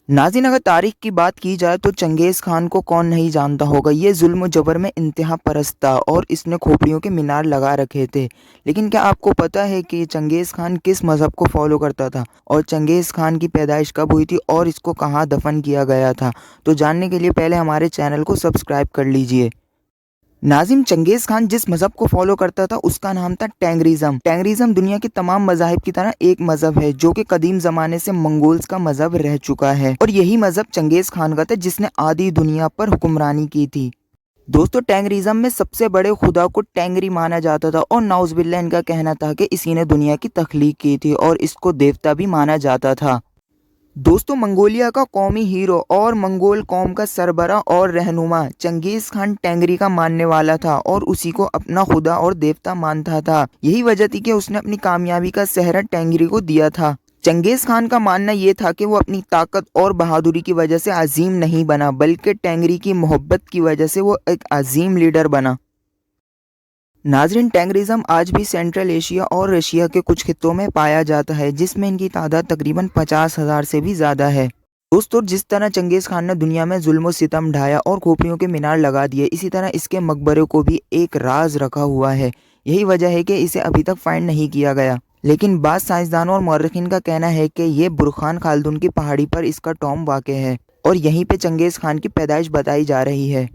नाज़रीन, अगर तारीख की बात की जाए तो चंगेज़ खान को कौन नहीं जानता होगा। ये जुल्म जबर में इंतहा परस्त था और इसने खोपड़ियों के मीनार लगा रखे थे। लेकिन क्या आपको पता है कि चंगेज़ खान किस मज़हब को फॉलो करता था और चंगेज़ खान की पैदाइश कब हुई थी और इसको कहाँ दफन किया गया था? तो जानने के लिए पहले हमारे चैनल को सब्सक्राइब कर लीजिए। नाज़िम, चंगेज़ खान जिस मज़हब को फॉलो करता था उसका नाम था टैंगरिज़म। टैंगरिज़म दुनिया के तमाम मज़ाहिब की तरह एक मज़हब है जो कि कदीम ज़माने से मंगोल्स का मज़हब रह चुका है और यही मज़हब चंगेज़ खान का था जिसने आधी दुनिया पर हुक्मरानी की थी। दोस्तों, टैंगरिज़म में सबसे बड़े खुदा को टैंगरी माना जाता था और नाउज़ुबिल्लाह इनका कहना था कि इसी ने दुनिया की तख्लीक की थी और इसको देवता भी माना जाता था। दोस्तों, मंगोलिया का कौमी हीरो और मंगोल कौम का सरबरा और रहनुमा चंगेज़ खान टैंगरी का मानने वाला था और उसी को अपना खुदा और देवता मानता था। यही वजह थी कि उसने अपनी कामयाबी का सेहरा टैंगरी को दिया था। चंगेज़ खान का मानना ये था कि वो अपनी ताकत और बहादुरी की वजह से अजीम नहीं बना, बल्कि टैंगरी की मोहब्बत की वजह से वो एक अजीम लीडर बना। नाज़रीन, टैंगरिज़म आज भी सेंट्रल एशिया और रशिया के कुछ खित्तों में पाया जाता है, जिसमें इनकी तादाद तकरीबन 50,000 से भी ज़्यादा है। दोस्तों, जिस तरह चंगेज़ खान ने दुनिया में जुल्म और सितम ढाया और खोपड़ियों के मीनार लगा दिए, इसी तरह इसके मकबरे को भी एक राज रखा हुआ है। यही वजह है कि इसे अभी तक फाइंड नहीं किया गया। लेकिन बाद साइंसदानों और मौर्रिखीन का कहना है कि ये बुरखान खालदून की पहाड़ी पर इसका टॉम वाक़ है और यहीं पे चंगेज़ खान की पैदाइश बताई जा रही है।